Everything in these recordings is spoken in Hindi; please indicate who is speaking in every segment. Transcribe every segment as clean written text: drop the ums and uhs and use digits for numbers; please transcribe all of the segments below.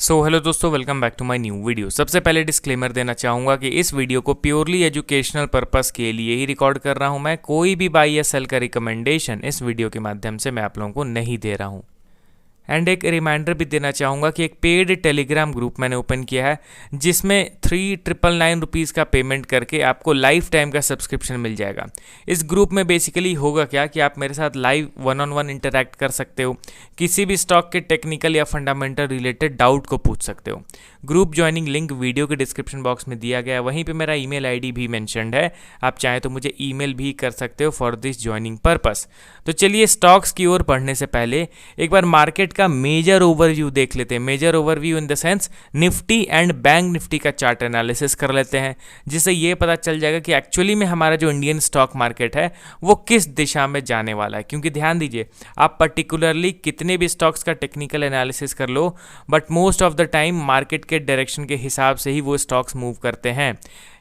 Speaker 1: हेलो दोस्तों, welcome back to my new video. सबसे पहले डिस्क्लेमर देना चाहूँगा कि इस वीडियो को प्योरली एजुकेशनल पर्पस के लिए ही रिकॉर्ड कर रहा हूँ। मैं कोई भी बाई या सेल का रिकमेंडेशन इस वीडियो के माध्यम से मैं आप लोगों को नहीं दे रहा हूँ। एंड एक रिमाइंडर भी देना चाहूँगा कि एक पेड टेलीग्राम ग्रुप मैंने ओपन किया है, जिसमें 3,999 रुपीज़ का पेमेंट करके आपको लाइफ टाइम का सब्सक्रिप्शन मिल जाएगा। इस ग्रुप में बेसिकली होगा क्या कि आप मेरे साथ लाइव 1-on-1 इंटरैक्ट कर सकते हो, किसी भी स्टॉक के टेक्निकल या फंडामेंटल रिलेटेड डाउट को पूछ सकते हो। ग्रुप ज्वाइनिंग लिंक वीडियो के डिस्क्रिप्शन बॉक्स में दिया गया है, वहीं पे मेरा ईमेल आईडी भी मेंशन्ड है। आप चाहें तो मुझे ईमेल भी कर सकते हो फॉर दिस ज्वाइनिंग पर्पस। तो चलिए स्टॉक्स की ओर बढ़ने से पहले एक बार मार्केट का मेजर ओवरव्यू देख लेते हैं। Major overview in the sense Nifty and bank Nifty का चार्ट एनालिसिस कर लेते हैं, जिससे ये पता चल जाएगा कि एक्चुअली में हमारा जो इंडियन स्टॉक मार्केट है वो किस दिशा में जाने वाला है। क्योंकि ध्यान दीजिए, आप पर्टिकुलरली कितने भी स्टॉक्स का टेक्निकल एनालिसिस कर लो, but most of the time market के डायरेक्शन के हिसाब से ही वो स्टॉक्स मूव करते हैं।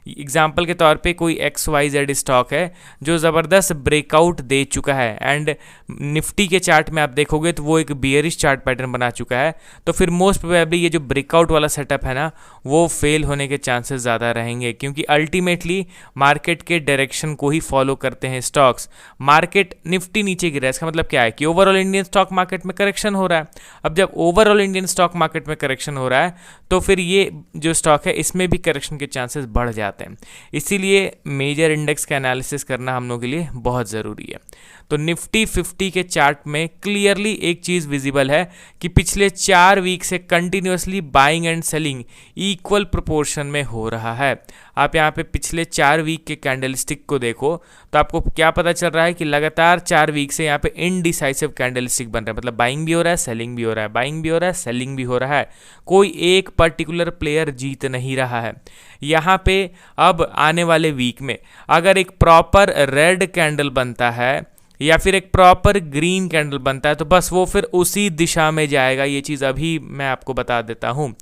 Speaker 1: एग्जाम्पल के तौर पे कोई XYZ स्टॉक है जो ज़बरदस्त ब्रेकआउट दे चुका है एंड निफ्टी के चार्ट में आप देखोगे तो वो एक बियरिश चार्ट पैटर्न बना चुका है, तो फिर मोस्ट प्रोबेबली ये जो ब्रेकआउट वाला सेटअप है ना, वो फेल होने के चांसेस ज़्यादा रहेंगे। क्योंकि अल्टीमेटली मार्केट के डायरेक्शन को ही फॉलो करते हैं स्टॉक्स। मार्केट निफ्टी नीचे गिरा है, इसका मतलब क्या है कि ओवरऑल इंडियन स्टॉक मार्केट में करेक्शन हो रहा है। अब जब ओवरऑल इंडियन स्टॉक मार्केट में करेक्शन हो रहा है तो फिर ये जो स्टॉक है इसमें भी करेक्शन के चांसेस बढ़ जाते हैं। इसीलिए मेजर इंडेक्स का एनालिसिस करना हम लोगों के लिए बहुत ज़रूरी है। तो निफ्टी 50 के चार्ट में क्लियरली एक चीज़ विजिबल है कि पिछले 4 वीक से continuously buying and selling equal proportion में हो रहा है। आप यहाँ पे पिछले 4 वीक के कैंडलस्टिक को देखो तो आपको क्या पता चल रहा है कि लगातार 4 वीक से यहाँ पे इनडिसाइसिव कैंडलस्टिक बन रहा है। मतलब बाइंग भी हो रहा है, सेलिंग भी हो रहा है, बाइंग भी हो रहा है, सेलिंग भी हो रहा है। कोई एक पर्टिकुलर प्लेयर जीत नहीं रहा है। यहाँ पे अब आने वाले वीक में अगर एक प्रॉपर रेड कैंडल बनता है या फिर एक प्रॉपर ग्रीन कैंडल बनता है तो बस वो फिर उसी दिशा में जाएगा। ये चीज़ अभी मैं आपको बता देता हूँ।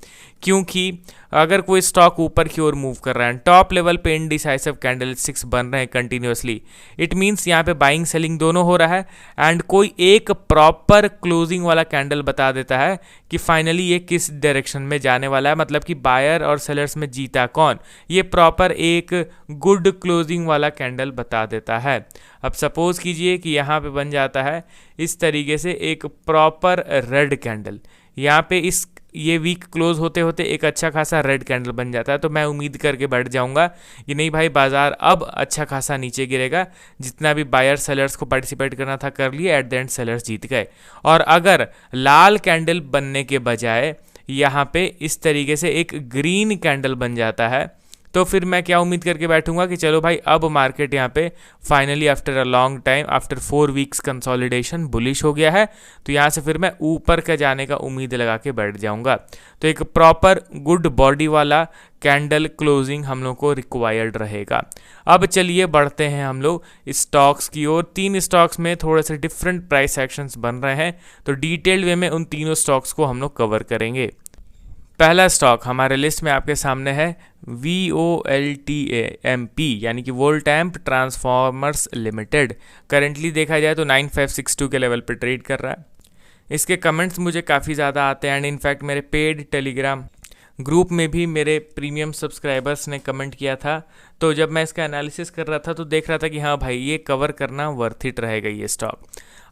Speaker 1: क्योंकि अगर कोई स्टॉक ऊपर की ओर मूव कर रहा है, टॉप लेवल पे इनडिसाइसिव कैंडलस्टिक्स बन रहे हैं कंटिन्यूसली, इट मीन्स यहाँ पे बाइंग सेलिंग दोनों हो रहा है एंड कोई एक प्रॉपर क्लोजिंग वाला कैंडल बता देता है कि फाइनली ये किस डायरेक्शन में जाने वाला है। मतलब कि बायर और सेलर्स में जीता कौन, ये प्रॉपर एक गुड क्लोजिंग वाला कैंडल बता देता है। अब सपोज कीजिए कि यहाँ पे बन जाता है इस तरीके से एक प्रॉपर रेड कैंडल, यहाँ पे ये वीक क्लोज होते होते एक अच्छा खासा रेड कैंडल बन जाता है, तो मैं उम्मीद करके बैठ जाऊंगा कि नहीं भाई, बाजार अब अच्छा खासा नीचे गिरेगा। जितना भी बायर सेलर्स को पार्टिसिपेट करना था कर लिए, एट द एंड सेलर्स जीत गए। और अगर लाल कैंडल बनने के बजाय यहाँ पे इस तरीके से एक ग्रीन कैंडल बन जाता है तो फिर मैं क्या उम्मीद करके बैठूंगा कि चलो भाई, अब मार्केट यहाँ पे finally after a long time, after 4 weeks consolidation bullish हो गया है, तो यहाँ से फिर मैं ऊपर का जाने का उम्मीद लगा के बैठ जाऊंगा। तो एक प्रॉपर गुड बॉडी वाला कैंडल क्लोजिंग हम लोग को रिक्वायर्ड रहेगा। अब चलिए बढ़ते हैं हम लोग स्टॉक्स की ओर। 3 स्टॉक्स में थोड़े से डिफरेंट प्राइस एक्शंस बन रहे हैं, तो डिटेल्ड वे में उन तीनों स्टॉक्स को हम लोग कवर करेंगे। पहला स्टॉक हमारे लिस्ट में आपके सामने है VOLTAMP, यानी कि वोल्टैम्प ट्रांसफॉर्मर्स लिमिटेड। करेंटली देखा जाए तो 9562 के लेवल पर ट्रेड कर रहा है। इसके कमेंट्स मुझे काफ़ी ज़्यादा आते हैं एंड इनफैक्ट मेरे पेड टेलीग्राम ग्रुप में भी मेरे प्रीमियम सब्सक्राइबर्स ने कमेंट किया था। तो जब मैं इसका एनालिसिस कर रहा था तो देख रहा था कि हाँ भाई, ये कवर करना वर्थ इट रहेगा ये स्टॉक।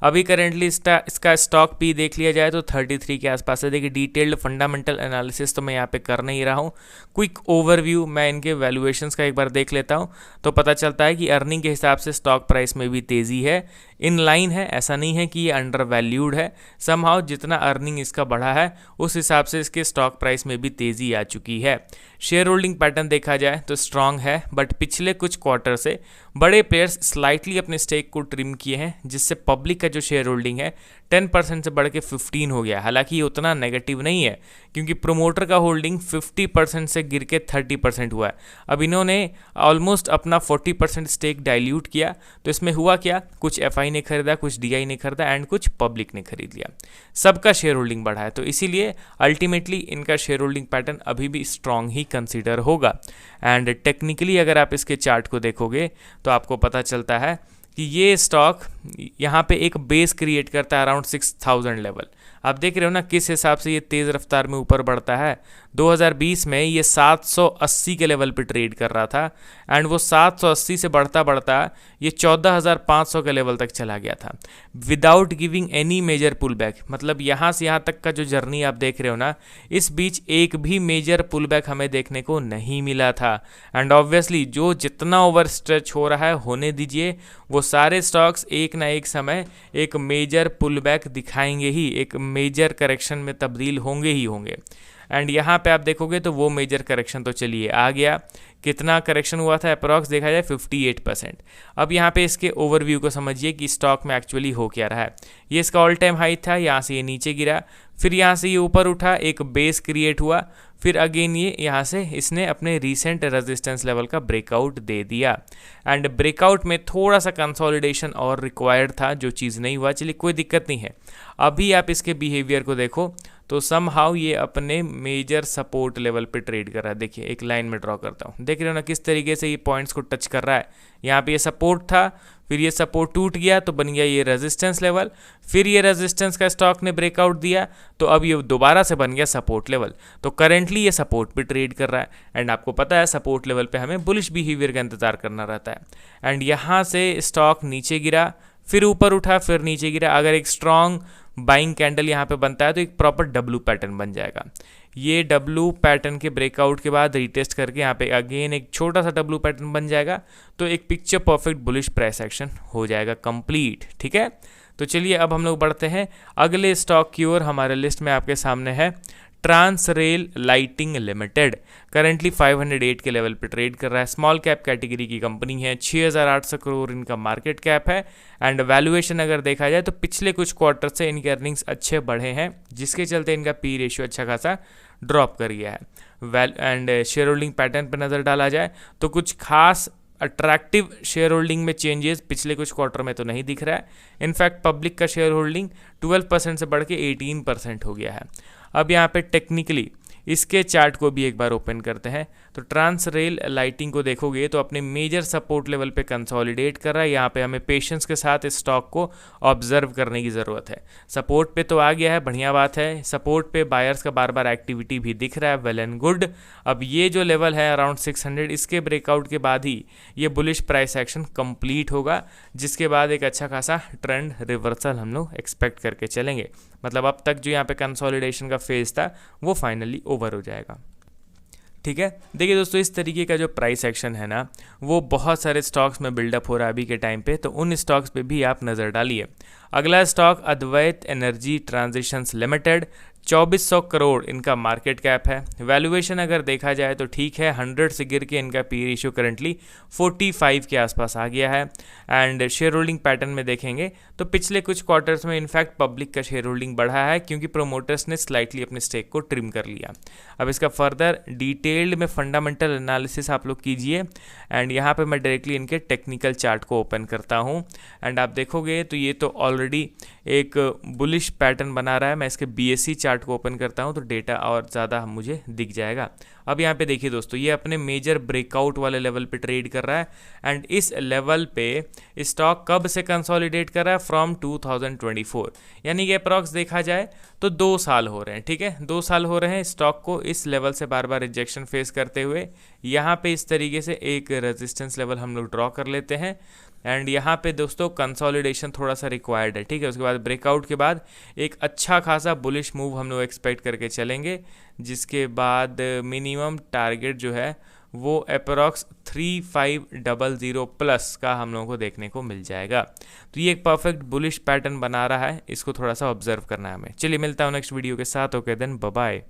Speaker 1: अभी करेंटली इसका स्टॉक भी देख लिया जाए तो 33 के आसपास है। देखिए, डिटेल्ड फंडामेंटल एनालिसिस तो मैं यहाँ पे कर नहीं रहा हूँ, क्विक ओवरव्यू मैं इनके वैल्यूएशंस का एक बार देख लेता हूँ तो पता चलता है कि अर्निंग के हिसाब से स्टॉक प्राइस में भी तेज़ी है, इन लाइन है। ऐसा नहीं है कि ये अंडर वैल्यूड है। समहाउ जितना अर्निंग इसका बढ़ा है उस हिसाब से इसके स्टॉक प्राइस में भी तेज़ी आ चुकी है। शेयर होल्डिंग पैटर्न देखा जाए तो स्ट्रांग है, बट पिछले कुछ क्वार्टर से बड़े प्लेयर्स स्लाइटली अपने स्टेक को ट्रिम किए हैं, जिससे पब्लिक का जो शेयर होल्डिंग है 10% से बढ़ के 15 हो गया। हालांकि ये उतना नेगेटिव नहीं है, क्योंकि प्रोमोटर का होल्डिंग 50% से गिर के 30% हुआ है। अब इन्होंने ऑलमोस्ट अपना 40% स्टेक डाइल्यूट किया, तो इसमें हुआ क्या, कुछ FI ने खरीदा, कुछ DI ने खरीदा एंड कुछ पब्लिक ने खरीद लिया। सबका शेयर होल्डिंग बढ़ा है, तो इसीलिए अल्टीमेटली इनका शेयर होल्डिंग पैटर्न अभी भी स्ट्रांग ही कंसीडर होगा। एंड टेक्निकली अगर आप इसके चार्ट को देखोगे तो आपको पता चलता है कि ये स्टॉक यहाँ पे एक बेस क्रिएट करता है अराउंड 6000 लेवल। आप देख रहे हो ना किस हिसाब से ये तेज़ रफ्तार में ऊपर बढ़ता है। 2020 में ये 780 के लेवल पे ट्रेड कर रहा था एंड वो 780 से बढ़ता बढ़ता ये 14,500 के लेवल तक चला गया था without giving any major pull back. मतलब यहाँ से यहाँ तक का जो जर्नी आप देख रहे हो ना, इस बीच एक भी मेजर पुल बैक हमें देखने को नहीं मिला था। एंड ऑब्वियसली जो जितना ओवर स्ट्रेच हो रहा है होने दीजिए, वो सारे स्टॉक्स एक ना एक समय एक मेजर पुल बैक दिखाएंगे ही, एक मेजर करेक्शन में तब्दील होंगे ही होंगे। एंड यहाँ पे आप देखोगे तो वो मेजर करेक्शन तो चलिए आ गया। कितना करेक्शन हुआ था अप्रॉक्स देखा जाए 58%। अब यहाँ पे इसके ओवरव्यू को समझिए कि स्टॉक में एक्चुअली हो क्या रहा है। ये इसका ऑल टाइम हाई था, यहाँ से ये नीचे गिरा, फिर यहाँ से ये ऊपर उठा, एक बेस क्रिएट हुआ, फिर अगेन ये यहाँ से इसने अपने रीसेंट रेजिस्टेंस लेवल का ब्रेकआउट दे दिया। एंड ब्रेकआउट में थोड़ा सा कंसोलिडेशन और रिक्वायर्ड था, जो चीज़ नहीं हुआ। चलिए कोई दिक्कत नहीं है। अभी आप इसके बिहेवियर को देखो तो समहाउ ये अपने मेजर सपोर्ट लेवल पे ट्रेड कर रहा है। देखिए एक लाइन में ड्रॉ करता हूँ, देख रहे हो ना किस तरीके से ये पॉइंट्स को टच कर रहा है। यहाँ पे ये सपोर्ट था, फिर ये सपोर्ट टूट गया तो बन गया ये रेजिस्टेंस लेवल, फिर ये रेजिस्टेंस का स्टॉक ने ब्रेकआउट दिया तो अब ये दोबारा से बन गया सपोर्ट लेवल। तो करेंटली ये सपोर्ट पे ट्रेड कर रहा है एंड आपको पता है सपोर्ट लेवल पे हमें बुलिश बिहेवियर का इंतजार करना रहता है। एंड यहाँ से स्टॉक नीचे गिरा, फिर ऊपर उठा, फिर नीचे गिरा। अगर एक स्ट्रॉन्ग बाइंग कैंडल यहाँ पे बनता है तो एक प्रॉपर डब्लू पैटर्न बन जाएगा। ये डब्लू पैटर्न के ब्रेकआउट के बाद रीटेस्ट करके यहाँ पे अगेन एक छोटा सा डब्लू पैटर्न बन जाएगा तो एक picture perfect bullish price action हो जाएगा कंप्लीट। ठीक है, तो चलिए अब हम लोग बढ़ते हैं अगले स्टॉक की ओर। हमारे लिस्ट में आपके सामने है ट्रांसरेल लाइटिंग लिमिटेड। करेंटली 508 के लेवल पे ट्रेड कर रहा है। स्मॉल कैप कैटेगरी की कंपनी है, 6,800 करोड़ इनका मार्केट कैप है। एंड वैल्यूएशन अगर देखा जाए तो पिछले कुछ क्वार्टर से इनके अर्निंग्स अच्छे बढ़े हैं, जिसके चलते इनका पी रेशियो अच्छा खासा ड्रॉप कर गया है। एंड शेयर होल्डिंग पैटर्न पर नज़र डाला जाए तो कुछ खास अट्रैक्टिव शेयर होल्डिंग में चेंजेस पिछले कुछ क्वार्टर में तो नहीं दिख रहा है। इनफैक्ट पब्लिक का शेयर होल्डिंग 12% से बढ़ के 18% हो गया है। अब यहाँ पे टेक्निकली इसके चार्ट को भी एक बार ओपन करते हैं तो ट्रांसरेल लाइटिंग को देखोगे तो अपने मेजर सपोर्ट लेवल पे कंसोलिडेट कर रहा है। यहाँ पे हमें पेशेंस के साथ इस स्टॉक को ऑब्जर्व करने की ज़रूरत है। सपोर्ट पे तो आ गया है, बढ़िया बात है। सपोर्ट पे बायर्स का बार बार एक्टिविटी भी दिख रहा है, वेल एंड गुड। अब ये जो लेवल है अराउंड 600, इसके ब्रेकआउट के बाद ही ये बुलिश प्राइस एक्शन कंप्लीट होगा, जिसके बाद एक अच्छा खासा ट्रेंड रिवर्सल हम लोग एक्सपेक्ट करके चलेंगे। मतलब अब तक जो यहाँ पे कंसोलिडेशन का फेज था वो फाइनली ओवर हो जाएगा। ठीक है, देखिए दोस्तों इस तरीके का जो प्राइस एक्शन है ना वो बहुत सारे स्टॉक्स में बिल्डअप हो रहा है अभी के टाइम पे, तो उन स्टॉक्स पे भी आप नज़र डालिए। अगला स्टॉक अद्वैत एनर्जी ट्रांजिशंस लिमिटेड, 2400 करोड़ इनका मार्केट कैप है। वैल्यूएशन अगर देखा जाए तो ठीक है, 100 से गिर के इनका पी रेशियो करंटली 45 के आसपास आ गया है। एंड शेयर होल्डिंग पैटर्न में देखेंगे तो पिछले कुछ क्वार्टर्स में इनफैक्ट पब्लिक का शेयर होल्डिंग बढ़ा है, क्योंकि प्रोमोटर्स ने स्लाइटली अपने स्टेक को ट्रिम कर लिया। अब इसका फर्दर डिटेल्ड में फंडामेंटल एनालिसिस आप लोग कीजिए। एंड यहाँ पर मैं डायरेक्टली इनके टेक्निकल चार्ट को ओपन करता हूँ एंड आप देखोगे तो ये तो ऑलरेडी एक बुलिश पैटर्न बना रहा है। मैं इसके BSE चार्ट को ओपन करता हूं तो डेटा और ज़्यादा मुझे दिख जाएगा। अब यहाँ पे देखिए दोस्तों, ये अपने मेजर ब्रेकआउट वाले लेवल पे ट्रेड कर रहा है एंड इस लेवल पे स्टॉक कब से कंसोलिडेट कर रहा है, फ्रॉम 2024, यानी कि अप्रॉक्स देखा जाए तो 2 साल हो रहे हैं। ठीक है, 2 साल हो रहे हैं स्टॉक को इस लेवल से बार बार रिजेक्शन फेस करते हुए। यहाँ पे इस तरीके से एक रेजिस्टेंस लेवल हम लोग ड्रॉ कर लेते हैं एंड यहाँ पे दोस्तों कंसोलिडेशन थोड़ा सा रिक्वायर्ड है। ठीक है, उसके बाद ब्रेकआउट के बाद एक अच्छा खासा बुलिश मूव हम लोग एक्सपेक्ट करके चलेंगे, जिसके बाद मिनिमम टारगेट जो है वो अप्रॉक्स 3500 प्लस का हम लोगों को देखने को मिल जाएगा। तो ये एक परफेक्ट बुलिश पैटर्न बना रहा है, इसको थोड़ा सा ऑब्जर्व करना है हमें। चलिए मिलता हूँ नेक्स्ट वीडियो के साथ। Okay then, bye bye.